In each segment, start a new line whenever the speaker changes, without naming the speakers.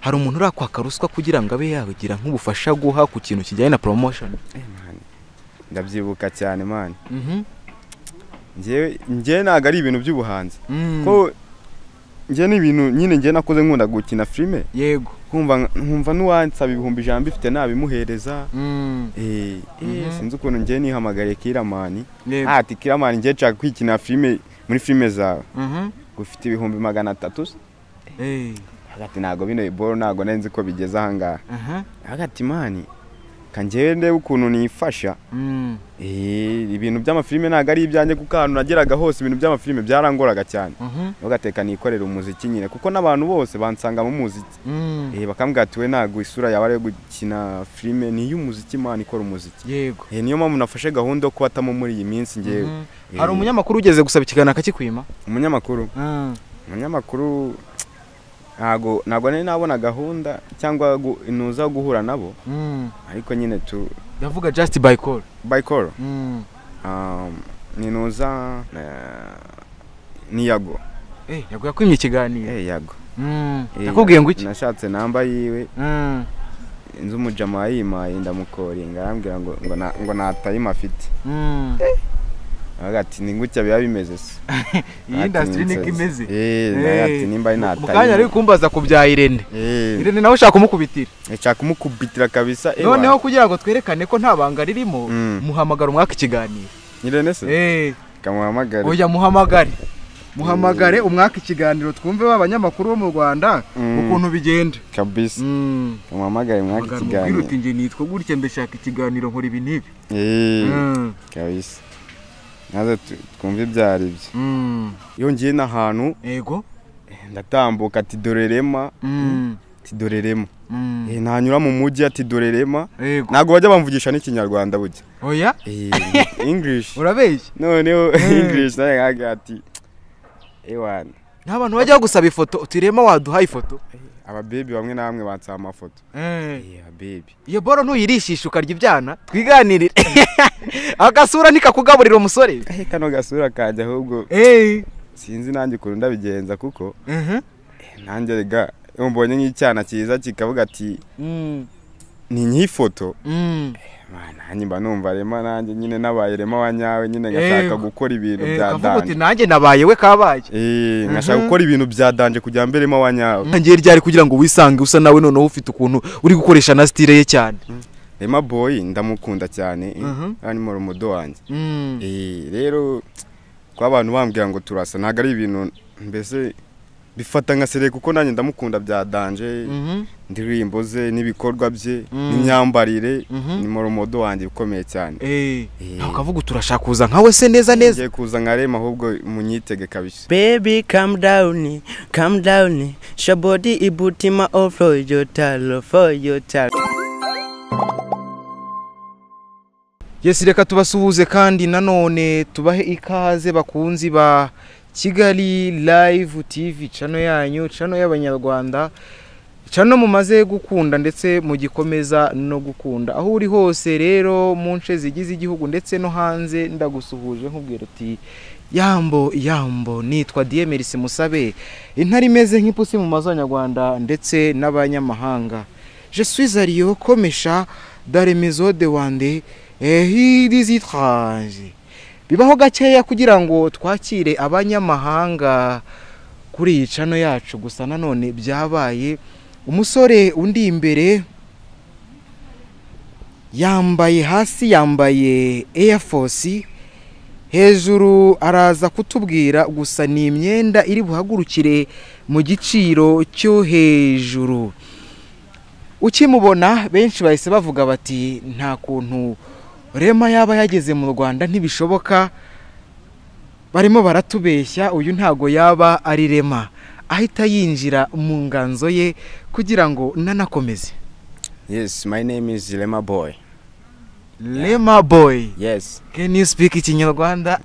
hari umuntu urakwaka ruswa kugira ngo abe yagira nk'ubufasha guha ku kintu kijyanye na promotion?
Man, ndabyibuka cyane man. Nje naga ari ibintu by'ubuhanzi ko nje ni ibintu nyine nje nakoze nkunda gukina filme.
Yego.
Nkumva nuwansaba ibihumbi ijambo ifite nabimuhereza. Sinzi ukuntu nje nihamagare Kiramani. Ati Kiramani nje nshaka kwikina filme muri filme zawe. Gufite ibihumbi 300. Hagati nago bino iboro nago nenzi ko bigeza hanga. Hagati mani kanjende ukuntu nifasha. Ibintu by'amafilme naga ari ibyanjye kuko ahantu nageraga hose ibintu by'amafilme byarangoraga cyane. Bagateka nikorera umuziki nyine kuko nabantu bose bansanga mu muziki. Bakambwira ati we nago isura yawe ari gukina filme ni y'umuziki mani ikora umuziki.
Yego.
Niyo mpamvu nafashe gahunda ko atamo muri iyi minsi ngewe.
Hari umunyamakuru ugeze gusaba ikiganiro akakikwima?
Umunyamakuru ntago nabona gahunda cyangwa inuza guhura nabo. Ariko nyine tu
ndavuga just by call.
Ninuza ni Yago.
Yago yakwimye ikiganiro.
Yago.
Nakubwiye ngo iki?
Nashatse namba yiwe. Inzu mujama yimaye ndamukoringa arambwira ngo natayima afite. Agati ningutya biba bimeze se.
Iyi industry niko imeze.
Ati nimba inataye.
Mukanya ari kumbaza ku bya Irene. Irene nawe ushaka kumukubitira.
Nshaka kumukubitira kabisa.
Noneho kugira ngo twerekane ko nta banga ririmo, muhamagara umwaka ikiganiro.
Irene se? Kamuhamagare.
Oya muhamagare umwaka ikiganiro twumve b'abanyamakuru bo mu Rwanda ukuntu bigenda.
Kabisa. Kamuhamagare umwaka ikiganiro.
Biruti nje nitwa gutya ndashaka ikiganiro nkora ibi nibi.
Kabisa. Naza twumve ibyari byo. Iyo ngiye n'ahantu
yego
ndatambuka ati dorerema. Tidorerema. Ntanyura mu mujyi ati dorerema. Nago bajya bamvugisha n'ikinyarwanda bujya.
Oya?
English.
Urabeshye?
Noneho English naga ati ewana.
N'abantu bajya gusaba ifoto utirema waduha ifoto.
Aba baby bamwe namwe bansaba amafoto. Baby.
Iyo boro ntuyirishisha ukarya ibyana twiganirire. Agasura nikakugaburira umusore.
Kano gasura kajya ahubwo. Sinzi nanjye ukuntu ndabigenza kuko nanjye rega mbonye nk'icyana cyiza kikavuga ati ni nyifoto. Nanjye mba numva rema nanjye nyine nabaye rema wanyawe nyine ngashaka gukora ibintu bya danje.
Kavuga uti nanjye nabaye we kabaye.
Ngashaka gukora ibintu bya danje kujya mbere rema wanyawe.
Ngiye ryari kugira ngo wisange usa nawe noneho ufite ukuntu uri gukoresha na style ye cyane.
Rema boy ndamukunda cyane ari mu rumodo wanjye. Rero kwa abantu bambwira ngo turasa naga ari ibintu mbese bifata nka sere kuko nanjye ndamukunda bya danje. Ndirimbo ze n'ibikorwa bye n'imyambarire ni mu rumodo wanjye ukomeye cyane.
Ukavuga turashaka kuza nkawe se neza.
Ngiye kuza nkarema ahubwo munyitege kabisa.
Baby calm down shabody ibutima all for your talo.
Yes, reka tubasuhuze kandi nanone tubahe ikaze bakunzi ba Kigali Live TV channel yanyu, channel y'abanyarwanda, channel mumaze gukunda ndetse mugikomeza no gukunda aho uri hose. Rero mu nce zigize igihugu ndetse no hanze ndagusuhuje nkubwira ati yambo nitwa Diemerisi Musabe, intari imeze nk'ipusi mu mazanyarwanda ndetse n'abanyamahanga. Je suis Ario komesha dans les maisons de Wande hidizitraje. Bibaho gakeya kugira ngo twakire abanyamahanga kuri iyi channel yacu, gusa nanone byabaye umusore undi imbere yambaye hasi yambaye Air Force, hejuru araza kutubwira gusa ni imyenda iri buhagurukire mu giciro cyo hejuru. Ukimubona benshi bahise bavuga bati nta kuntu Rema yaba yageze mu Rwanda ntibishoboka, barimo baratubeshya, uyu ntago yaba ari Rema. Ahita yinjira mu nganzo ye kugira ngo nanakomeze.
Yes, my name is Rema Boy.
Rema Boy.
Yes.
Can you speak Kinyarwanda?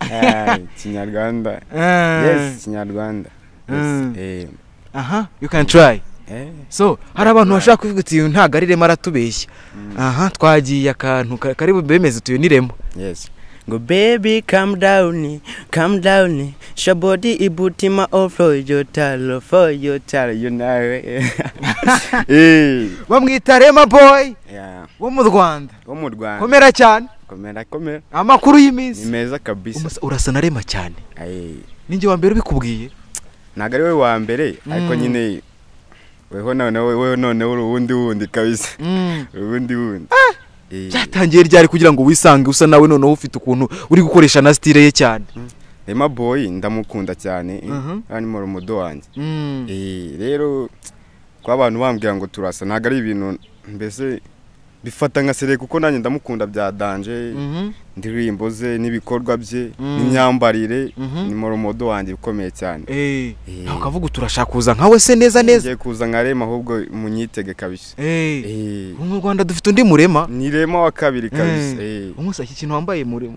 Kinyarwanda. Yes, Kinyarwanda. Yes.
You can try. So hari abantu bashaka kuvuga uti ntago ari Rema aratubeshya. Twagiye akantu kari bemeze tuyo ni Rema.
Yes.
Go baby calm down, shabody ibutima offload your talo for your talo, you know.
bamwita Rema Boy
Yeah.
wo mu Rwanda
Wo mu Rwanda.
komera cyane
Komera.
amakuru y'iminsi
Ni meza kabisa.
urasa na Rema cyane ninjye wa mbere ubikubwiye
Ntago ari we wa mbere ariko nyine weho none urundi kabisa. Urundi.
cyatangiye ryari kugira ngo wisange usa nawe noneho ufite ukuntu uri gukoresha na style ye cyane.
Rema Boy ndamukunda cyane ari mu rumodo wanjye. Rero kwa abantu bambwira ngo turasa ntago ari ibintu mbese bifata nka sere kuko nanjye ndamukunda bya danje ndirimbo ze n'ibikorwa bye n'imyambarire ni mu rumodo wanjye ukomeye cyane.
Ukavuga turashaka kuza nkawe se neza.
Ngiye kuza nka Rema ahubwo munyitege kabisa.
Mu Rwanda dufite undi Murema.
Ni Rema wa kabiri kabisa.
Umusa iki kintu wambaye Murema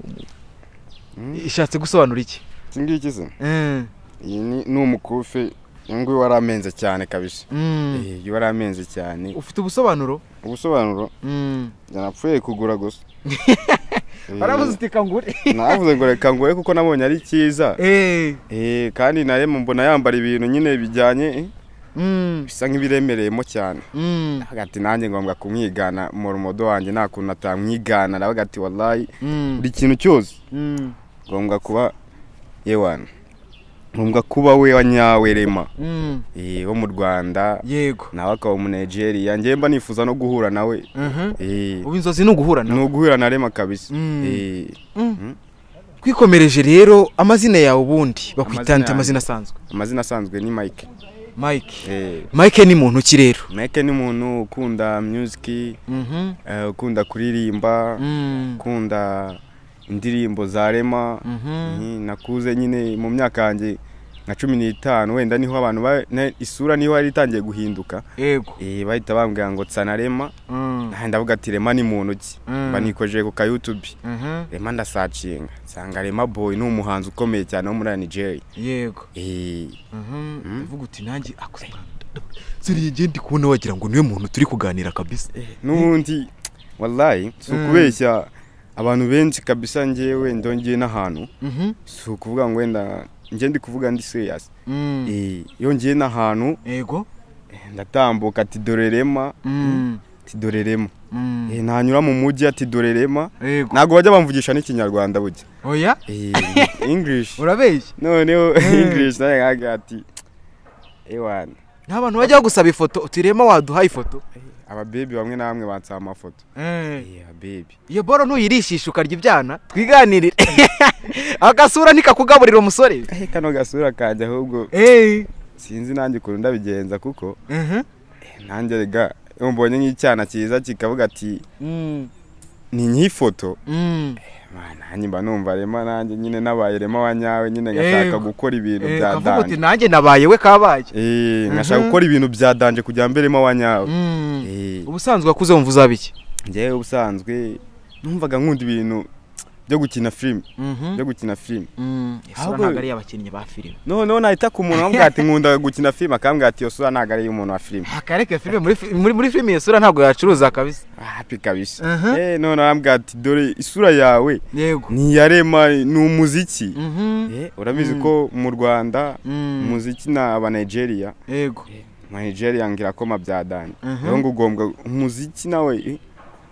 ishatse gusobanura iki?
Ngiki se? Iyi ni umukufe ngwi waramenze cyane kabisa. Waramenze cyane.
Ufite ubusobanuro?
Ubusobanuro? Yanapfuye kugura gusa.
Baravuze uti kangure.
Navuze ngo reka ngure kuko nabonye ari cyiza. Kandi na Rema mbona yambara ibintu nyine bijyanye bisa nk'ibiremereyemo cyane. Hagati nanjye ngombwa kumwigana mu rumodo wanjye nta kuntu atamwigana nawe gati wallahi buri kintu cyose ngombwa kuba yewana ngombwa kuba we wanyawe Rema wo mu Rwanda
yego
nawe akaba mu Nigeria ngiye mba nifuza no guhura nawe
ubu inzozi no guhura nawe
no guhura na Rema kabisa.
Twikomereje rero amazina yawe ubundi bakwitanta amazina asanzwe.
Amazina asanzwe ni Mike.
Mike ni muntu ki rero?
Mike ni muntu ukunda music, ukunda kuririmba, ukunda indirimbo za Rema. Nakuze nyine mu myaka yanjye nka 15 wenda niho abantu isura niho ari itangiye guhinduka.
Yego.
Bahita bambwira ngo tsana Rema. Ndavuga ati Rema ni muntu ki? Banikoje ku YouTube. Rema ndasacinga. Sanga Rema Boy ni umuhanzi ukomeye cyane wo muri Nigeria.
Yego. Ndavuga uti nanjye akusanga. Ziriye ngende kubona wagira ngo niwe muntu turi kuganira kabisa.
Nubundi wallahi sukubeshya abantu benshi kabisa ngewe ndongeye n'ahantu. Sukuvuga ngo wenda nje ndi kuvuga ndi serious. Yongeye n'ahantu.
Yego.
Ndatambuka ati dore Rema. Dore Rema. Nanyura mu mujyi ati dore Rema. Nago bajya bamvugisha n'ikinyarwanda bujya.
Oya?
English.
Urabeshya?
No English naye ati ewana.
Nta bantu bajya gusaba ifoto uti Rema waduhaye ifoto.
Aba baby bamwe namwe bansaba amafoto. Baby.
Iyo boro ntuyirishisha ukarya ibyana twiganirire. Agasura nikakugaburira umusore.
Kano gasura kajya ahubwo. Sinzi nanjye ukuntu ndabigenza kuko nanjye rega mbonye nk'icyana cyiza kikavuga ati ni nyifoto. Nanjye mba numva Rema nanjye nyine nabaye Rema wanyawe nyine ngashaka gukora ibintu bya danje.
Kavuga uti nanjye nabaye we kabaye.
Ngashaka gukora ibintu bya danje kujya mbere Rema wanyawe.
Ubusanzwe wakuze wumva uzabiki?
Ngewe ubusanzwe numvaga nkunda ibintu byo gukina film.
Ahubwo ntago ari abakinnyi ba film.
No nahita ku muntu ambwira ati nkunda gukina film akambwira ati yosura ntago ari umuntu wa film.
Akareke film muri film yosura ntago yacuruza kabisa.
Happy kabisa. None ambwira ati dore isura yawe
yego
ni ya Rema ni umuziki. Urabizi ko mu Rwanda umuziki na aba Nigeria.
Yego.
Nigeria ngira ko mabyadani. Rero ngombwa umuziki nawe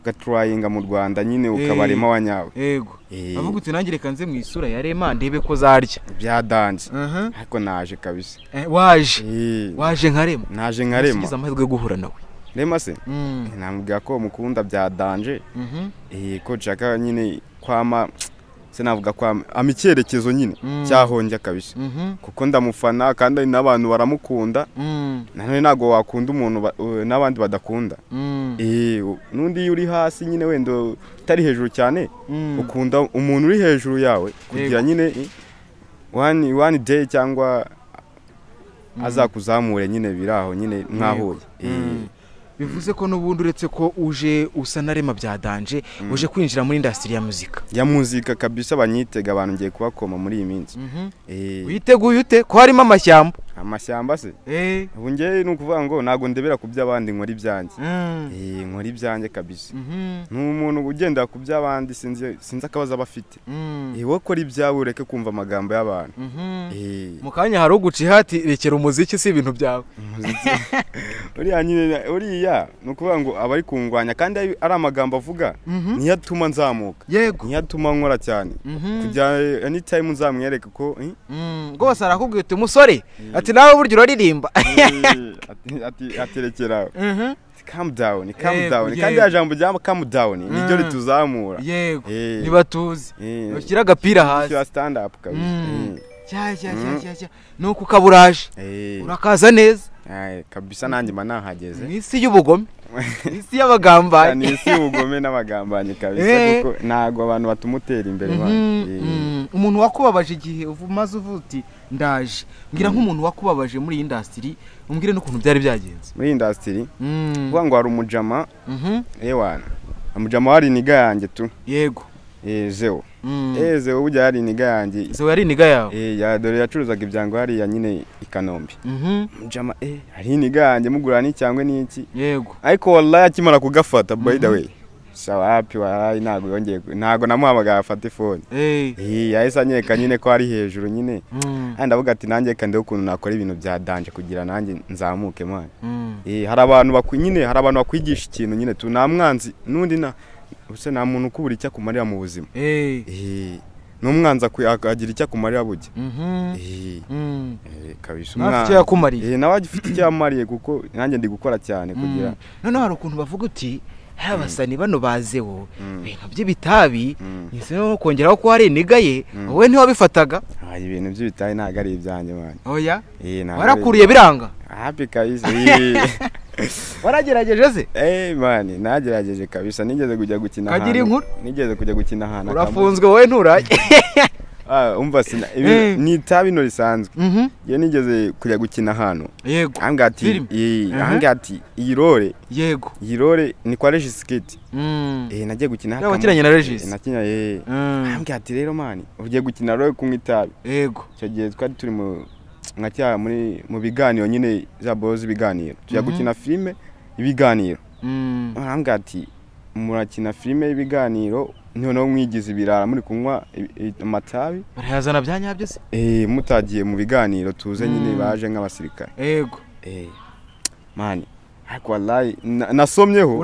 gatryinga mu Rwanda nyine ukaba Rema wanyawe.
Yego. Avuga uti nanjye reka nze mu isura ya Rema ndebe ko zarya.
Byadanje. Ariko naje kabisa.
Waje nka Rema.
Naje nka Rema.
Sigize amahirwe guhura nawe.
Rema se? Namubwira ko mukunda byadanje. Ko nshaka nyine kwama sinavuga kwa amicyerekezo nyine cyahonje kabisa. Kuko ndamufana kandi n'abantu baramukunda. None nago wakunda umuntu n'abandi badakunda. Nundi uri hasi nyine wendo tari hejuru cyane ukunda umuntu uri hejuru yawe kugira nyine one day cyangwa azakuzamure nyine biraho nyine mwahuye.
bivuze ko n'ubundi uretse ko uje usa na Rema bya danje uje kwinjira muri industry ya muzika
kabisa banyitega abantu ngiye kubakoma muri iyi minsi
witeguye ute ko harimo
amashyamba se ubu ngiye nukuvuga ngo nago ndebera ku by'abandi nkora ibyanjye nkora ibyanjye kabisa n'umuntu ugenda ku by'abandi sinzi akabaza bafite wowe kora ibyawe ureke kumva amagambo y'abantu
mu kanya hari uguci hati rekera umuziki si ibintu byawe
uriya nukuvuga ngo abari kungwanya kandi ari amagambo avuga niyo atuma nzamuka niyo atuma nkora cyane kujya anytime nzamwereka ko
rwose arakubwira uti umusore ati nawe buryo uraririmba
aterekera calm down kandi ya jambo rya calm down niryo rituzamura
yego nibatuzi ushyira agapira hasi
stand up kabisa
nuko ukaburaje urakaza neza
kabisa nanjye manahageze
n'isi y'ubugome n'isi y'abagambanye
n'isi y'ubugome n'abagambanye kabisa kuko nago abantu batumutera imbere
umuntu wakubabaje igihe umaze uvuti ndaje ngira nk'umuntu wakubabaje muri iyi industry umbwire n'ukuntu byari byagenze
muri industry kuvuga ngo hari umujama ewana umujama wari niga yanjye tu
yego
Zeo Zeo ujya hari niga yanjye
Zeo yari niga yawe
ya dore yacuruzaga ibyango hari ya nyine ikanombe mujama hari niga yanjye mugura ni cyangwe n'iki
yego
ariko wallahi akimara kugafata by the way sawa happy wallahi nago namuhamagara afate phone yahise anyeka nyine ko ari hejuru nyine kandi avuga ati nanjye kandi ukuntu nakora ibintu bya danje kugira nanjye nzamuke man hari abantu bakwigisha ikintu nyine tu namwanzi nundi na use nta muntu ukubura icyo akumarira mu buzima n'umwanzi akagira icyo akumarira bujye kabisa
umwanzi yakumariye
nawe agifite icyo yamariye kuko nanjye ndi gukora cyane kugira
none hari ukuntu bavuga uti abasani bano bazeho ibintu by'ibitabi nise no kongeraho ko hari nigaye wowe ntiwabifataga
ibintu by'ibitabi ntago ari ibyanjye man
oya warakuriye biranga
happy kabisa
waragerageje se
man nagerageje kabisa nigeze kujya gukina
kagira inkuru
nigeze kujya gukina hana
urafunzwe wowe nturaye
umva sina ni tabi no risanzwe ye nigeze kujya gukina hano
yego
angati angati irore
yego
irore ni kwa Regis Skate nagiye gukina
haka wakiranye na Regis
nakinya angati rero man ugiye gukina rore kunywa itabi
yego
cyo gihe twari turi mwacya mu biganiro nyine za bozi biganiro tujya gukina filme ibiganiro angati murakina filme ibiganiro noneho mwigize ibirara muri kunywa amatabi
barayazana byanyabyo se
mutagiye mu biganiro tuze nyine baje nk'abasirikare
yego
mani ariko wallahi nasomyeho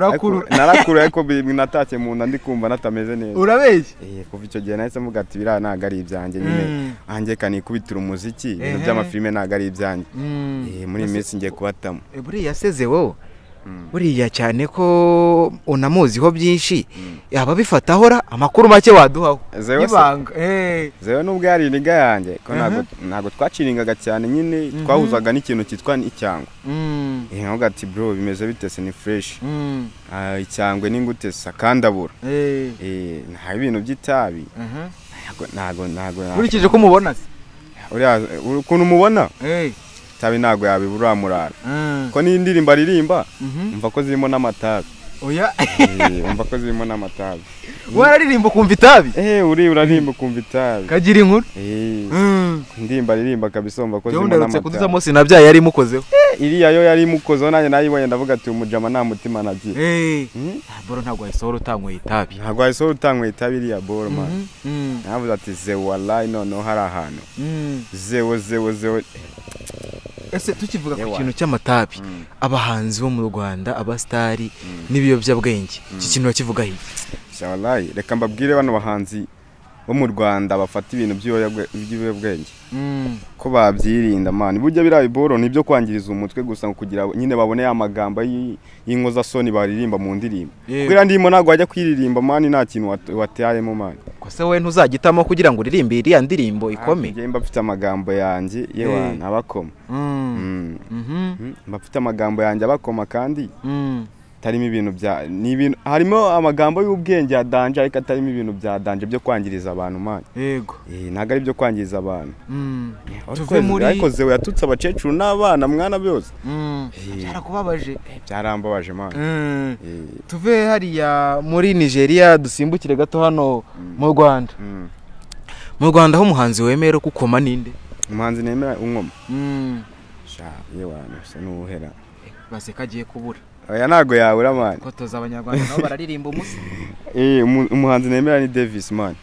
narakuru ariko natake mu ndi kumva natameze neza
urabeshye
kuva icyo gihe nahise mvuga ati birara ntago ari ibyanjye nyine anjye kanikubitira umuziki ibintu by'amafilme ntago ari ibyanjye muri iminsi ngiye kubatamo
buriya seze wowe buriya cyane ko unamuziho byinshi yaba bifatahora amakuru make waduhaho ibanga
zewe nubwo yari niga yanjye ko nago twaciringaga cyane nyine twahuzaga n'ikintu cyitwa icyango nkavuga ati bro bimeze bitese ni fresh icyangwe n'ingute sakandabura nta ibintu by'itabi nago
urikije ko mubona se
uriya ukuntu mubona tabi nago yabibura murara ko ni indirimbo aririmba umva ko zirimo n'amatabi
oya
umva ko zirimo n'amatabi
wararirimba kumva itabi
urarimba kumva itabi
kagira inkuru
indirimbo aririmba kabisa umva ko zirimo
n'amatabi kuduza Mose nabyaye yari mukozeho
iriya yo yari mukozeho nanjye nayibonye ndavuga ati umujama nta mutima nagiye
boro ntabwo wayisohora utanyweye itabi
ntabwo wayisohora utanyweye itabi iriya boro man navuze ati zewe wallahi noneho hari ahantu zewe
ese tukivuga ku kintu cy'amatabi abahanzi bo mu Rwanda abastari n'ibiyobyabwenge iki kintu bakivuga hiye
wallahi reka mbabwire bano bahanzi bo mu Rwanda bafata ibintu by'ibiyobyabwenge ko babyirinda man burya birayi boro nibyo kwangiriza umutwe gusa kugira nyine babone amagambo y'inkoza soni baririmba mu ndirimbo kugira ndimo nago wajya kwiririmba man nta kintu wateyemo man
ko se we ntuzagitamo kugira ngo uririmbe iriya ndirimbo ikome
ngiye mbafite amagambo yanjye yewe nabakoma mbafite amagambo yanjye abakoma kandi tarimo ibintu bya ni ibintu harimo amagambo y'ubwenge ya danje ariko atarimo ibintu bya danje byo kwangiriza abantu man.
Yego.
Ntago ari byo kwangiriza abantu.
Tuve muri
ariko zewe yatutse abacecuru n'abana mwana byose.
Byarakubabaje.
Byarambabaje man.
Tuve hariya muri Nigeria dusimbukire gato hano mu Rwanda. Mu Rwanda ho umuhanzi wemera kukoma ninde?
Umuhanzi nemera unkoma. Sha yewana se nuhera.
Base kagiye kubura.
Oya nago yabura man.
Ko toza abanyarwanda nabo bararirimba umusi.
Umuhanzi nemera ni Davis man.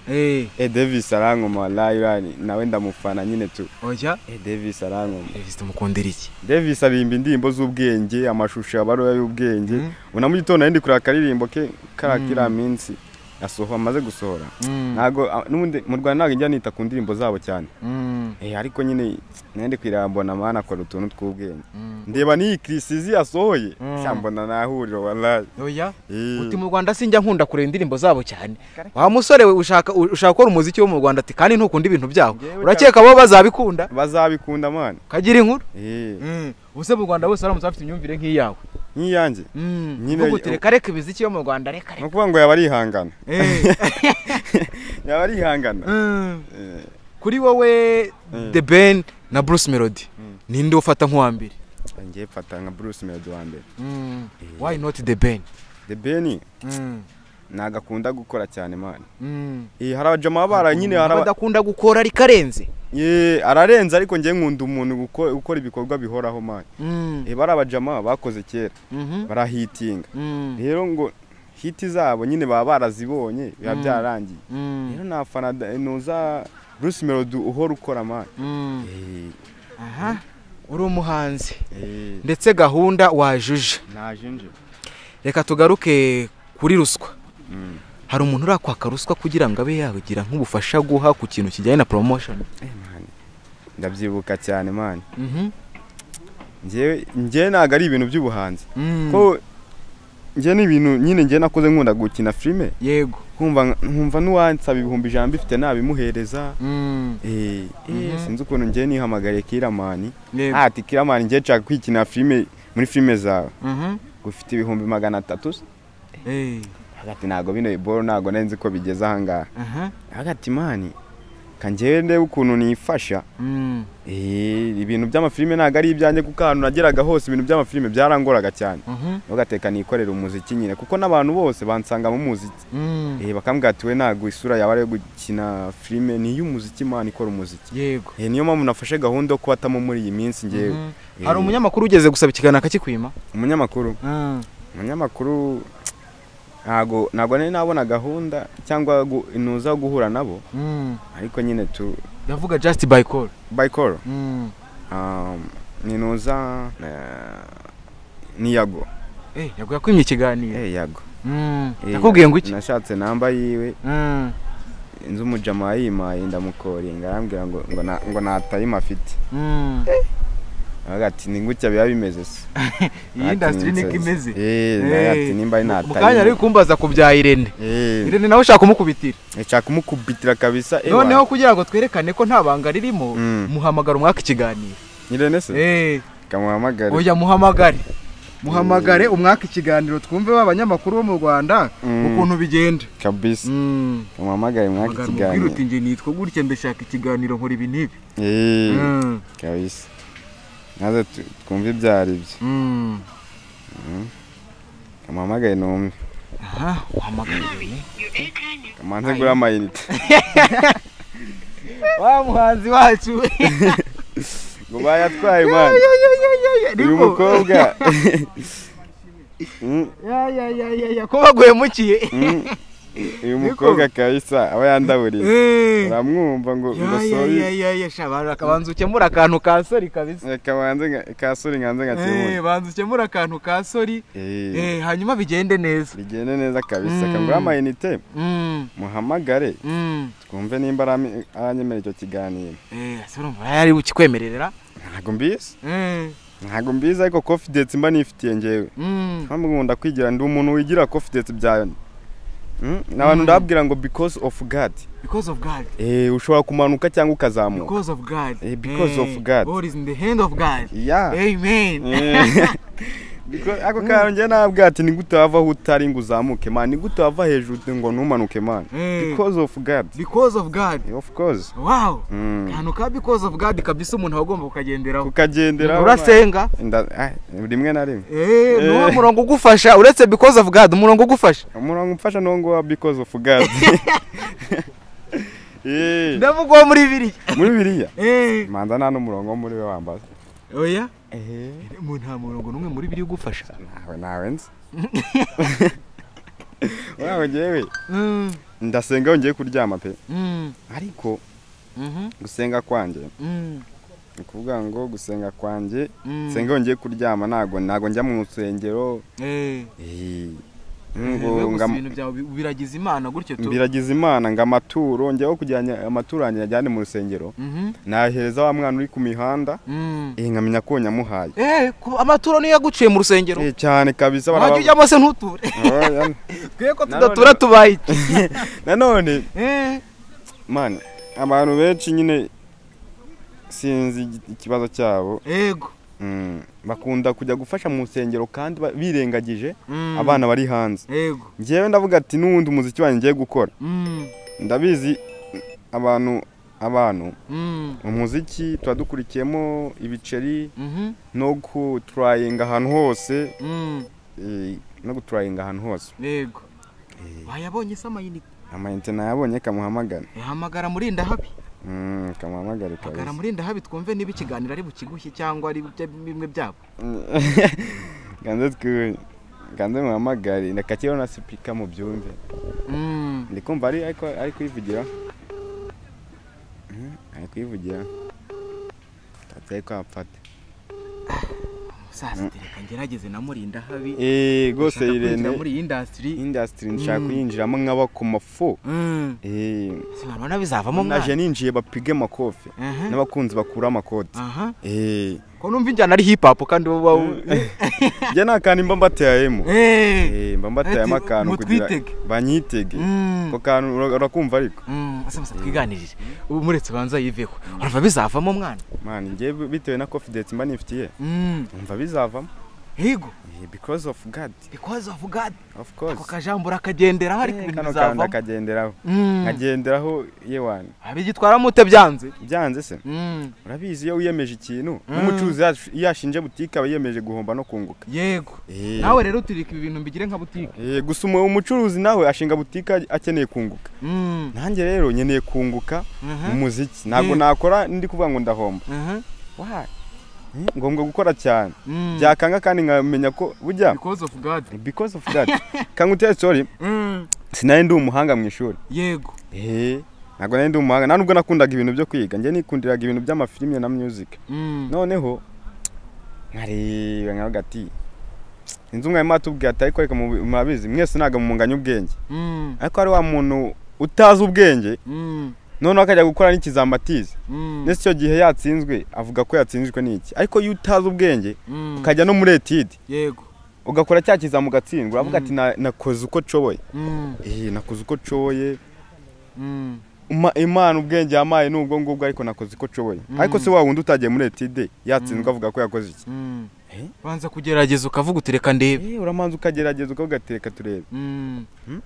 Davis arankoma live nawe ndamufana nyine tu.
Oya?
Davis arankoma.
Davis tumukundira iki?
Davis arimba indirimbo z'ubwenge, amashusho abaroya y'ubwenge. Una mu gitondo ndi kuri akaririmbo ke karakira minsi. Asoho amaze gusohora. Nago n'ubundi mu Rwanda nago njya nita ku ndirimbo zabo cyane. Ariko nyine nende kwirambona mana akora utuntu tw'ubwenge. Ndeba ni Chrisizi yasohoye cyambona nahuriro wallahi.
Oya? Uti mu Rwanda sinjya nkunda kure indirimbo zabo cyane. Wa musore we ushaka gukora umuziki wo mu Rwanda ati kandi ntukunda ibintu byaho. Urakeka bo bazabikunda?
Bazabikunda man.
Kagira inkuru? Ubuse mu Rwanda bose baramutse bafite imyumvire nk'iyawe.
Nk'iyanjye.
Nyine utereka reka ibiziki yo mu Rwanda reka.
No kuvuga ngo yabari ihangana. Yabari ihangana.
Kuri wowe The Ben na Bruce Melody ninde ufata nk'uwa mbere?
Ngiye fata nka Bruce Melody wa mbere.
Why not The Ben?
The Ben nagakunda gukora cyane man. Hari abajama bara nyine
abadakunda gukora ari karenze.
Ararenze ariko ngiye nkunda umuntu gukora ibikorwa bihoraho man. Bari abajama bakoze kera. Barahitinga. Rero ngo hiti zabo nyine baba barazibonye biba byarangiye. Rero nafana nuza Bruce Melody uhora ukora man.
Uri umuhanzi. Ndetse gahunda wajuje.
Najinje.
Reka tugaruke kuri ruswa. Hari umuntu urakwaka ruswa kugira ngo abe yagira nk'ubufasha guha ku kintu kijyanye na promotion.
Ndabyibuka cyane man. Ngiye naga ari ibintu by'ubuhanzi. Ko ngiye n'ibintu nyine ngiye nakoze nkunda gukina filme.
Yego.
Nkumva nuwansaba ibihumbi ijambo ifite nabimuhereza. Sinzi ukuntu ngiye nihamagariye Kiramani. Ati Kiramani ngiye nshaka kwikina filme muri filme zawe. Gufite ibihumbi 300. Hagati nago bino iboro nago nenzi ko bigeze ahangaha. Hagati mani kanjewe ndebe ukuntu nifasha. Ibintu by'amafilme nago ari ibyanjye kuko ahantu nageraga hose ibintu by'amafilme byarangoraga cyane. Ugateka nikorera umuziki nyine kuko n'abantu bose bansanga mu muziki. Bakambwira ati we nago isura yawe ari gukina filme ni y'umuziki mani ikora umuziki.
Yego.
Niyo mpamvu nafashe gahunda yo kubatamo muri iyi minsi ngewe.
Hari umunyamakuru ugeze gusaba ikiganiro akakikwima?
Umunyamakuru ntago nabona gahunda cyangwa inuza guhura nabo. Ariko nyine tu
ndavuga just by call.
Ninuza ni Yago.
Yago yakwimye ikiganiro.
Yago.
Nakubwiye ngo iki?
Nashatse namba yiwe. Inzu umujama yimaye ndamukoringa arambwira ngo natayima afite. Agati ningucya biba bimeze se.
Iyi industry niko imeze.
Ati nimba ari natayima.
Mukanya ari kumbaza kubya Irene. Irene nawe ushaka kumukubitira.
Nshaka kumukubitira kabisa.
Noneho kugira ngo twerekane ko nta banga ririmo muhamagara umwaka ikiganiro.
Irene se? Kamuhamagare.
Oya muhamagare umwaka ikiganiro twumve b'abanyamakuru bo mu Rwanda ukuntu bigenda.
Kabisa. Kamuhamagare umwaka ikiganiro.
Kwiruta nje nitwo gutya ndashaka ikiganiro nkora ibi nibi.
Kabisa. Naza twumve ibyari byo. Kamuhamagare numve.
Uhamagare.
Kamanze gura amayinite.
Wa muhanzi wacu.
Ngo bayatwaye man. Uyu mukobwa.
Ko baguhemukiye.
Uyu mukobwa kabisa aba yandaburiye. Uramwumva ngo
soyi. Shabara akabanza ukemura akantu ka sori kabisa.
Kabanze ka sori nganze ngatsemura.
Banza ukemura akantu ka sori. Hanyuma bigende neza.
Bigende neza kabisa. Kangura amayinite. Muhamagare. Twumve nimba aranyemera icyo kiganiro.
Urumva yari ukikwemerera?
Ntago mbizi ariko confidence mba nifitiye ngewe. Nkunda kwigira ndi umuntu wigira confidence byayo. Nabantu ndabwira ngo because of God. Ushobora kumanuka cyangwa ukazamuka.
Because of God.
Because of God.
God is in the hand of God.
Yeah.
Amen.
ako kantu njye nabwo ati ni gute wava aho utari ngo uzamuke man, ni gute wava hejuru ngo ntumanuke man, because of God.
Because of God.
Of course.
Wow. Kantu ka because of God kabisa umuntu agomba kukagenderaho.
Urasenga rimwe na rimwe.
Nuwa murongo ugufasha uretse because of God, umurongo ugufasha.
Umurongo ufasha nongo because of God.
Ndavuga muri Bibiliya.
Muri Bibiliya? Manza nta n'umurongo muri we wambaza.
Oya? Mu nta murongo numwe muri Bibiliya ugufasha.
Nawe nzi. Wawe jewe. Ndasenga ngiye kuryama pe. Ariko gusenga kwanje. Ukuvuga ngo gusenga kwanje, senga ngiye kuryama nago njya mu rusengero.
Ibintu byawe biragize Imana gutyo to.
Biragize Imana ngamaturo njyeho kujyanya amaturo yanjye yajyane mu rusengero. Nahereza wa mwana uri ku mihanda. Nkamenya ko nyamuhaye.
Amaturo niyo yaguciye mu rusengero.
Cyane kabisa
baraba. Wajya bose ntuture. Twe ko tudatura tubaye.
Nanone man abantu benshi nyine sinzi ikibazo cyabo.
Yego.
Bakunda kujya gufasha mu rusengero kandi birengagije abana bari hanze.
Yego.
Ngewe ndavuga ati n'ubundi umuziki wanjye ngiye gukora. Ndabizi abantu umuziki twadukurikiyemo ibiceri no gutrayinga ahantu hose. No gutrayinga ahantu hose.
Yego. Bayabonye se
amayinite nayabonye kamuhamagara.
Hamagara muri Ndahabi.
Kamuhamagara kabisa.
Hamagara muri Ndahabi twumve niba ikiganiro ari bukigushye cyangwa ari bimwe byabo.
Ganze muhamagare ndakakiro na speaker mu byumve. Ndikumva ari kwivugira. Ari kwivugira. Tatse ko apfata.
Sasa tereka ngerageze na muri Ndahabi.
Gose Irene
muri industry
nshaka kuyinjiramo nk'aba ku mafu.
Sinabona bizavamo mwana.
Naje ninjiye bapige makofe n'abakunzi bakura amakoti.
Ko numva injyana ari hip hop kandi
je nakandi mbambateyemo. Mbambateyemo akantu kugira banyitege. Ko kantu urakumva ariko.
Asaba twiganirije. Umuretse banza yiveho. Urava bizavamo mwana.
Man ngiye bitewe na confidence mba nifitiye. Umva bizavamo.
Yego.
Because of God.
Because of God.
Of course.
Ako kajambo rakagenderaho ari kubintu bizavamo.
Akagenderaho. Nkagenderaho yewana.
Abigitwara mute byanze
se. Urabizi iyo wiyemeje ikintu n'umucuruzi yashinje butike aba yemeje guhomba no kunguka.
Yego. Nawe rero turika ibintu mbigire nka butike.
Gusa umucuruzi nawe ashinga butike akeneye kunguka. Nanjye rero nyeneye kunguka mu muziki. Ntago nakora ndi kuvuga ngo ndahomba. Why? Ngombwa gukora cyane. Byakanga kandi nkamenya ko bujya because of God. Kanguteye sorry. Sinaye ndi umuhanga mu ishuri.
Yego.
Ntago nari ndi umuhanga. Nta nubwo nakundaga ibintu byo kwiga. Nje nikundiraga ibintu by'amafilime na music. Noneho nkari nkagati inzu mwaye matubwiye ati ariko reka murabizi mwese naga mu munganya ubwenge. Ariko ari wa muntu utazi ubwenge. None akajya gukora n'ikizambatize. Nese cyo gihe yatsinzwe avuga ko yatsinzwe n'iki. Ariko iyo utazi ubwenge ukajya no muri etide.
Yego.
Ugakora cya kizamugatsindwa avuga ati nakoze uko coboye. Nakoze uko coboye. Imana ubwenge yamaye nubwo ngubwo ariko nakoze uko coboye. Ariko se wa wundi utagiye muri etide yatsinzwe avuga ko yakoze iki.
Banza kugerageza ukavuga utereka ndebe.
Uramanza ukagerageza ukagateka turebe.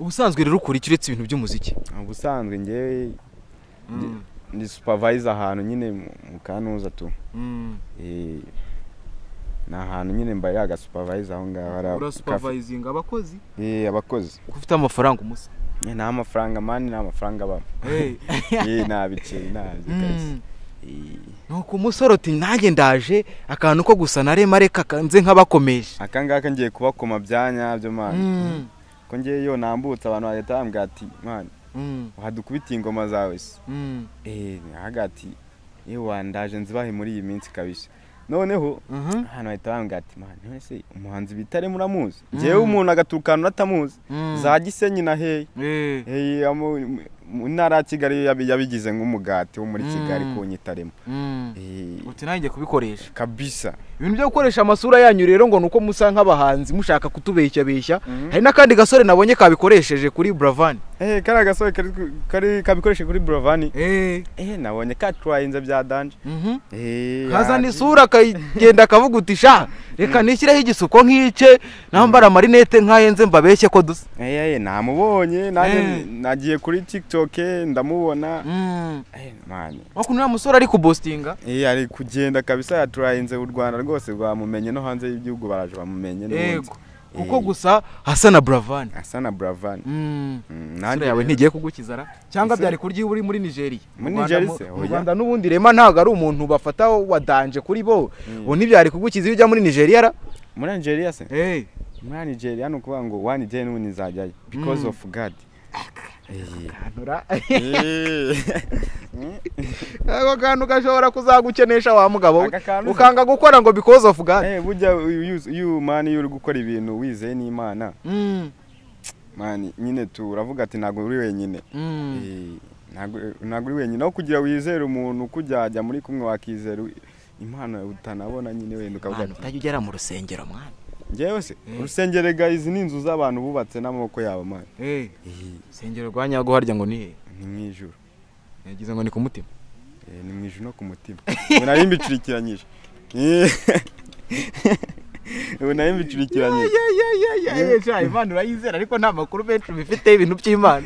Ubusanzwe rero ukuri kiretse ibintu by'umuziki.
Ubusanzwe ngewe ndi supervisor ahantu nyine mu kanuza tu. Na ahantu nyine mba yaga supervisor aho ngaho
ara supervising abakozi.
Abakozi.
Ufite amafaranga umusa.
Nta amafaranga mani nta amafaranga ba. Nabiceri nabyo.
Nuko umusoro ati nanjye ndaje akantu ko gusa narema reka kanze nk'abakomeje.
Akangaka ngiye kubakoma byanyabyo mani. Ko ngiye yo nambutse abantu bagatambwa ati mani. Hadukubita ingoma zawe se. Hagati yewe ndaje nzibahe muri iyi minsi kabisa. Noneho hano ahita ati man wese umuhanzi bitare muramuzi. Jewe umuntu agatukana atamuzi. Za Gisenyi na Hey. Ntara Kigali yabigize nk'umugati wo muri Kigali kunyitaremo.
Uti nanjye kubikoresha
kabisa.
Ibintu byo gukoresha amasura yanyu rero ngo nuko musa nk'abahanzi mushaka kutubeshya beshya. Hari nakandi gasore nabonye kabikoresheje kuri Bravani.
kari agasohoye kari kabikoreshe kuri Brovani nabonye katwainze bya danje
hazana isura kagenda akavugutisha reka nishyireho igisuko nk'ike nambara marinette nkayenze mbabeshye ko dusa
namubonye nagiye kuri TikTok ndamubona man
wakuntu ya musore ari kubostinga
ari kugenda kabisa yatwainze u Rwanda rwose rwamumenye no hanze y'igihugu baraje bamumenye
n'ubundi kuko gusa Hasana Bravani
nanjye
yawe ntigiye kugukizara cyangwa byari kurya uri muri Nigeria
mu
Rwanda n'ubundi Rema ntago ari umuntu bafata wadanje kuri bo ubu ntibyari kugukiza iyo ujya muri Nigeria ra
muri Nigeria se muri Nigeria no kuvuga ngo one day n'ubundi nzajyayo because of God
kanura ako kantu gashobora kuzagukenesha wa mugabo ukanga gukora ngo because of God
burya you man uri gukora ibintu wizeye n'Imana man nyine turavuga ati ntago uri wenyine ntago uri wenyine aho kugira wizere umuntu kujyajya muri kumwe wakizera Imana utanabona nyine wenda ukavuga
utajya ugera mu rusengero mwana
ngewe se urusengero guys ni inzu z'abantu bubatse n'amaboko yabo man
urusengero rwa nyago harya ngo ni
mwijuru
yagize ngo ni ku mutima
ni mwijuru no ku mutima nari mbicurikiranyije nari mbicurikiranyije
Imana urayizera ariko nta makuru menshi bifite ibintu by'Imana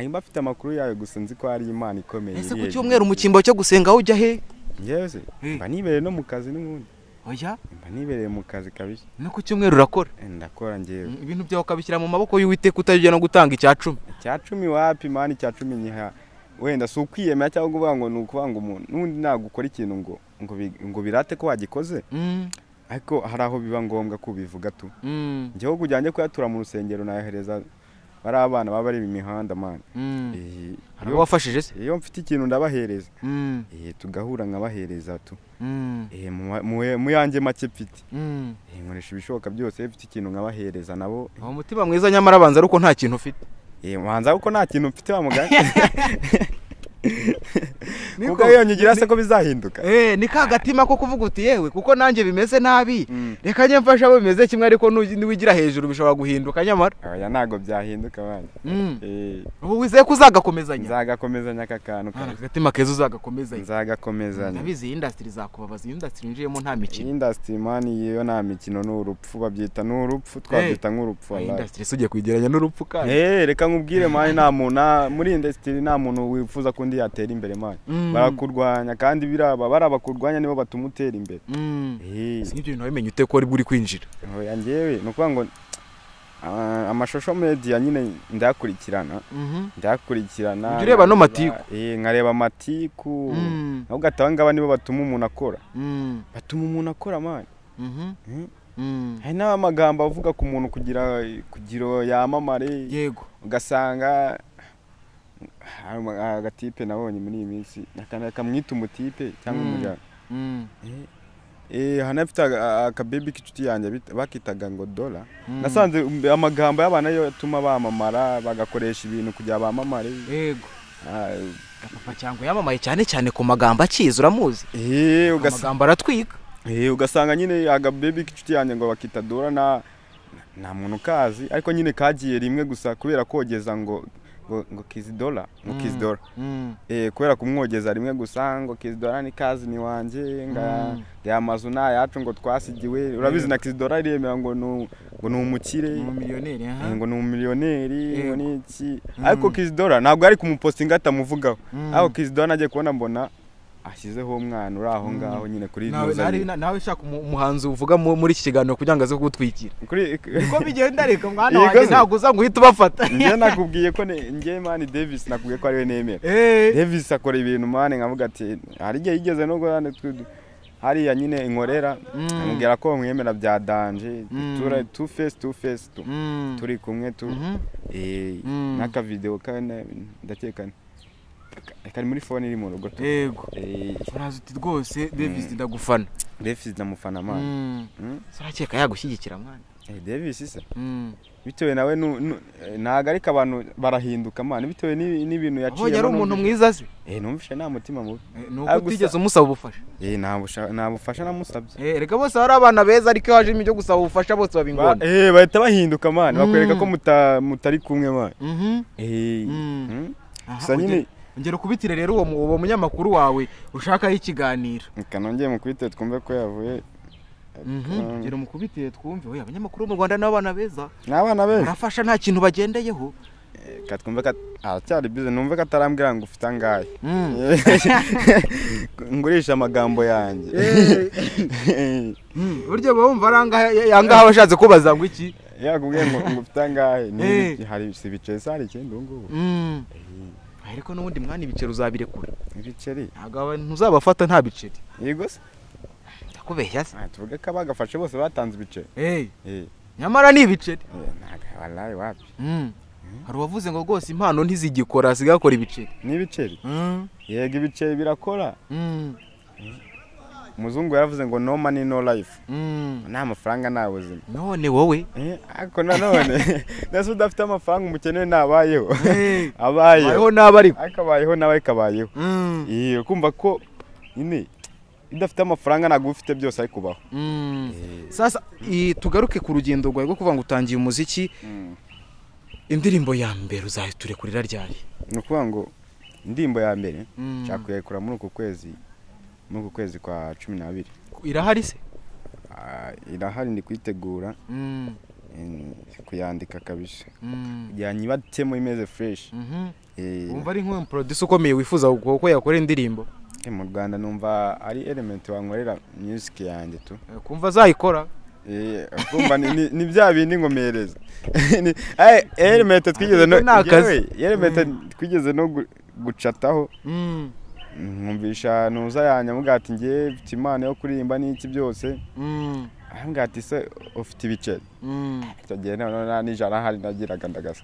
mba afite amakuru yayo gusa nzi ko ari Imana ikomeye
ese ku cyumweru mu cyimbo cyo gusenga aho ujya he
ngewe se mba nibereye no mu kazi n'ubundi
oya
mba nibereye mu kazi kabisa
no ku cyumweru urakora
ndakora ngewe
ibintu byawe ukabishyira mu maboko y'Uwiteka utajya no gutanga icya
10 wapi mani icya 10 nyiha wenda si ukwiyemera cyangwa kuvuga ngo nukuvuga ngo umuntu n'undi nagukora ikintu ngo birate ko wagikoze ariko hari aho biba ngombwa kubivuga tu ngewe kujyanye kuyatura mu rusengero nayahereza bari abana baba bari imihanda man
hari wafashije se
iyo mfite ikintu ndabahereza tugahura nkabahereza tu mu yanjye make mfite nkoresha ibishoboka byose mfite ikintu nkabahereza nabo
umutima mwiza nyamara abanza ariko nta kintu ufite
banza ariko nta kintu mfite bamugana kuko iyo nyigira se ko bizahinduka
ni ka gatima ko kuvuga uti yewe kuko nanjye bimeze nabi reka njye mfasha abo bimeze kimwe ariko niwigira hejuru bishobora guhinduka nyamara
oya ntago byahinduka bana
ubu wizeye ko uzagakomezanya
nzagakomezanya aka kantu
gatima keza uzagakomezanya
nzagakomezanya
nabizi industry zakubabaza industry njiyemo nta mikino
industry man iyo nta mikino n'urupfu babyita n'urupfu twabyita nk'urupfu
industry sugiye kwigeranya n'urupfu kandi
reka nkubwire man nta muntu muri industry nta muntu wifuza ko ndi yatera imbere man barakurwanya kandi barabakurwanya nibo batuma utera imbere
si ibyo bintu bimenye ute ko uri kwinjira
oya ngewe nukuvuga ngo amashosho media nyine ndakurikirana
ureba no matiku
nkareba amatiku aho gatanga nibo batuma umuntu akora man hari n'amagambo avuga ku muntu kugira yamamare
yego
ugasanga agatipe nabonye muri iyi minsi akamwita umutipe cyangwa umujyana hanafite akabebi k'inshuti yanjye bakitaga ngo dola nasanze amagambo y'abana yo atuma bamamara bagakoresha ibintu kugira bamamare
yego papa cyangwa yamamaye cyane cyane ku magambo akiza uramuzi amagambo aratwika
ugasanga nyine agabebi k'inshuti yanjye ngo bakita dola nta muntu kazi ariko nyine kagiye rimwe gusa kubera kogeza ngo Kizidora kubera kumwogeza rimwe gusa ngo Kizidora ni kazi ni wanje ya mazu na yacu ngo twasigiwe urabizi na Kizidora iremera ngo ni umukire ngo ni umiliyoneri ngo ni iki ariko Kizidora ntabwo ari kumupostinga atamuvugaho aho Kizidora nagiye kubona mbona ashyizeho umwana uri aho ngaho nyine kuri
nawe shaka umuhanzi uvuga muri iki kiganiro kugira ngo aze kugutwikira niko bigenda reka mwana wanjye ntabwo uza ngo uhite ubafata
njye nakubwiye ko njye mani Davis nakubwiye ko ari we nemera Davis akora ibintu mani nkavuga ati hari igihe yigeze no guhana hariya nyine inkorera amubwira ko mwemera bya danje two face turi kumwe n'aka video kandi ndakekana kari muri phone iri mu rugo.
Yego. Uraza uti rwose Davis ndagufana.
Davis ndamufana man.
Sarakeka yagushyigikira mwana.
Davis se. Bitewe nawe nagarika abantu barahinduka man bitewe n'ibintu yaciye.
Aho yari umuntu mwiza se.
Numvishe nta mutima mubi.
Nuko utigeze umusaba ubufasha.
Nabufasha namusabye.
Reka bose hari abana beza ariko yaje imijyo gusaba ubufasha bose babingona.
Bahita bahinduka man bakwereka ko mutari kumwe man. Gusa nyine
ngero kubitire rero uwo munyamakuru wawe ushakaho ikiganiro.
Kanongeye mukubite twumve ko yavuye.
Ngero mukubitire twumve oya abanyamakuru mu Rwanda n'abana beza.
N'abana beza.
Barafasha nta kintu bagendeyeho.
Katwumve cyari bize numve katarambwira ngo ufite angaye. Ngurisha amagambo yanjye.
Buryo bumva arangaha washatse kubaza ngo iki?
Yakubwiye ngo ufite angahe ni hari sibice sari kindi ngo.
Ariko n'ubundi mwana ibiceri uzabirekura.
Ibiceri
ntago abantu uzabafata nta biceri.
Yego se.
Ndakubeshya se.
Tuvuge ko abagafashe bose batanze ibiceri.
Nyamara ni ibiceri.
Ntago wallahi wapi.
Hari wavuze ngo rwose impano ntizigikora sigakora ibiceri.
Ni ibiceri. Yego ibiceri birakora. Muzungu yaravuze ngo no money no life. Nta mafaranga nta buzima.
None wowe
ariko nanone nase udafite amafaranga umukene nabayeho. Abayeho
n'abari
akabayeho nawe kabayeho. Kumva ko nyine idafite amafaranga ntago ufite byose ari kubaho.
Sasa tugaruke ku rugendo rwawe rwo kuvuga ngo utangiye umuziki. Indirimbo ya mbere uzahiturekurira ryari?
Nukuvuga ngo indirimbo ya mbere cyakuyekura muri uko kwezi kwa 12.
Irahari se?
Irahari ndi kwitegura. Kuyandika kabisa. Yanyibatemo imeze fresh.
Umva ari nk'uwo producer ukomeye wifuza ko yakora indirimbo.
Mu Rwanda numva ari element wankorera music yanjye tu.
Kumva azayikora.
Kumva ni bya bindi ngomereza. Element twigeze no gucataho. Nkumvisha nuza yanyamuga ati ngiye mfite imana yo kuririmba n'iki byose. Ahambwa ati se ufite ibiceri. Cyagiye n'ijana hari nagiraga ndagasa.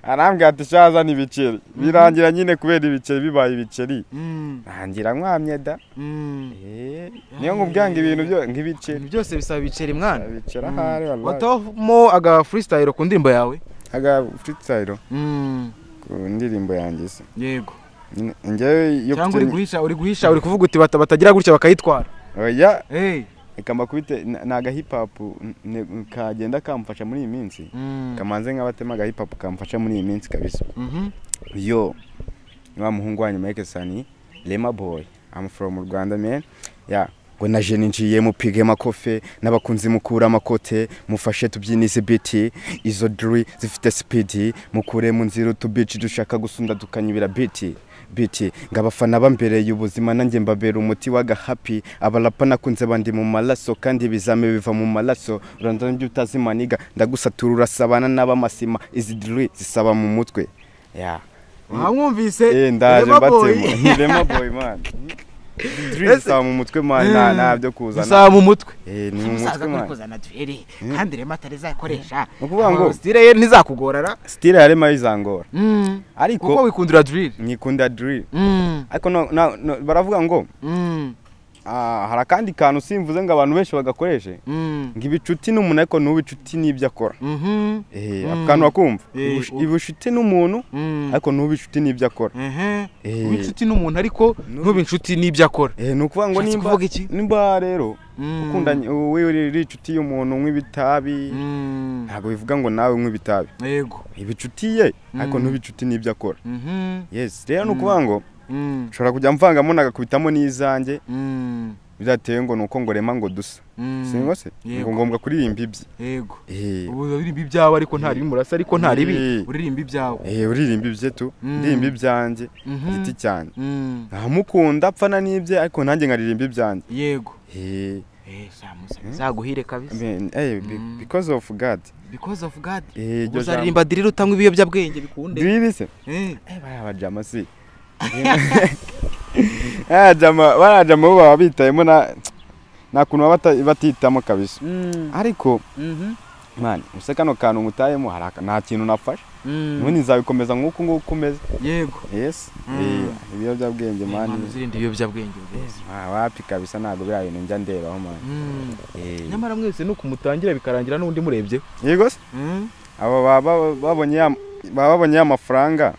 Arambwa ati shaza n'ibiceri. Birangira nyine kubera ibiceri bibaye ibiceri. Nangira nkwamye da. Niyo nkubwanga ibintu byo nk'ibiceri.
Byose bisaba ibiceri mwana.
Ibiceri ahari wallahi.
Watomo aga freestyle ku ndirimbo yawe?
Aga freestyle. Ku ndirimbo yanjye se.
Yego.
Ngewe yo
uri guhisha uri kuvuga uti batagira gutya bakayitwara.
Oya. Ikamba kubite naga hip hop kagenda kamfasha muri iyi minsi. Kamanze nk'abatema ga hip hop kamfasha muri iyi minsi kabisa. Yo wa muhungu wanyu Mike Sani Lema boy. I'm from Rwanda man. Ngo naje ninjiye mupige makofe n'abakunzi mukura amakote mufashe tubyinise beat izo dri zifite speed mukure mu nzira tu beat dushaka gusunda dukanyibira beat ngabafana bambereye ubuzima nanjye mbabera umuti waga happy abarapa nakunze bandi mu malaso kandi bizame biva mu malaso uranda njye utazimaniga ndagusaturura sabana n'abamasima izi dri zisaba mu mutwe
wamwumvise
ndaje mbatemo Lema boy man. Drisa mu mutwe man nabyo kuzana.
Sa mu mutwe.
Ni mu mutwe man.
Kuzana twiri kandi Lema atarizakoresha.
Ukuvuga ngo
style ye ntizakugorara.
Style ya Lema izangora. Ariko
kuko wikundira drill.
Nikunda drill. Ariko baravuga ngo hari kandi kantu simvuze ngo abantu benshi bagakoreshe. Ngibicuti n'umuntu ariko nubicuti nibyo akora. Akantu akumva. Ibucuti n'umuntu ariko nubicuti nibyo akora.
Ubicuti n'umuntu ariko nubicuti nibyo akora.
Nukuvuga ngo nimba rero ukundanye wewe uri icuti y'umuntu nk'ibitabi ntago bivuga ngo nawe nk'ibitabi.
Yego.
Ibicuti ye ariko nubicuti nibyo akora. Yes, rero nukuvuga ngo shora kujya mvangamo nagakubitamo n'izanjye. Bidateye ngo nuko ngo Lema ngo dusa. Singo se ngo ngombwa kuririmba ibyi.
Yego. Ubu uririmba ibyawe ariko ntari murasa ariko ntari bi uririmba ibyawe.
Uririmba ibye tu ndirimba ibyanjye giti cyane. Ntamukunda apfana n'ibye ariko nanjye ngaririmba ibyanjye.
Yego. Zaguhire kabisa.
Because of God.
Because of God. Uzaririmba drill utangwa ibiyobyabwenge bikunde.
Drill se? Barabajama si. Barajama bo babitayemo na kuntu batitamo kabisa. Ariko mani use kano kantu ngutayemo haraka nta kintu nafashe nubundi nzabikomeza nk'uko nguko umeze
yego
yes ibiyobyabwenge mani
zirinde ibiyobyabwenge
wapi kabisa ntabwo biriya bintu njya ndebaho mani
nyamara mwese no kumutangira bikarangira n'undi murebye
yego se abo babonye amafaranga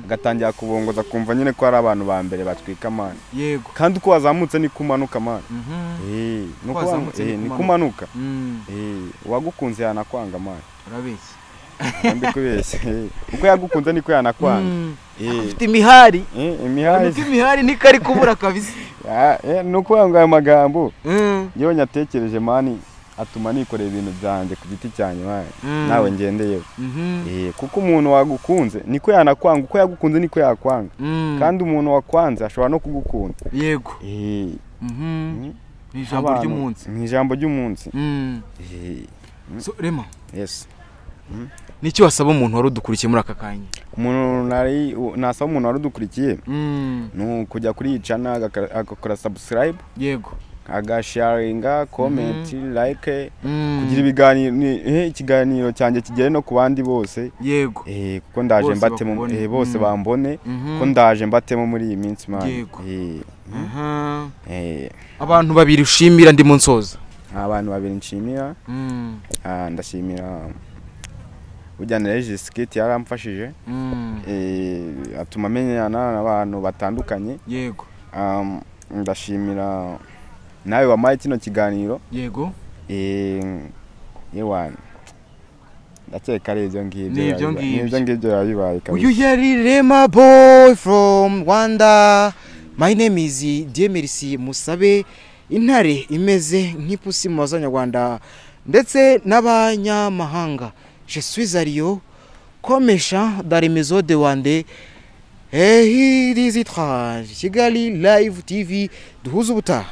gatangira kubongoza kumva nyine ko ari abantu ba mbere batwika mani
yego
kandi uko wazamutse ni kumanuka mani ni kumanuka uwagukunze yanakwanga mani
urabeshya
ndikubeshye uko yagukunze niko yanakwanga
afite imihari
imihari
niko ari kubura kabisa
nuko ngo ayo magambo yewe nyatekereje mani atuma nikorera ibintu byanjye ku giti cyanjye nawe ngendeyeho kuko umuntu wagukunze niko yanakwanga uko yagukunze niko yakwanga kandi umuntu wakwanze ashobora no kugukunda
yego ni ijambo ry'umunsi so Rema
yes
nicyo wasaba umuntu wari udukurikiye muri aka kanya
nasaba umuntu wari udukurikiye ni ukujya kuri iyi channel agakora subscribe
yego
agasharinga comment like kugira ikiganiro cyanjye kigere no ku bandi bose
yego
kuko ndaje mbatemo bose bambone ko ndaje mbatemo muri iyi minsi mani
abantu babiri ushimira ndi munsoza
abantu babiri nshimira ndashimira ujyana Regiskit yaramfashije atuma menyana n'abantu batandukanye
yego
ndashimira nawe wamaye kino kiganiro
yego
yewana ndakeka ari ibyo ngibyo yabibaye kabisa.
Uyu yari Rema boy from Rwanda. My name is Diemerisi Musabe, intare imeze nk'ipusi mu bazanyarwanda ndetse n'abanyamahanga. Je suis Ario komesha dans les maisons de Wande. Here is it Kigali Live TV duhuza ubutaha.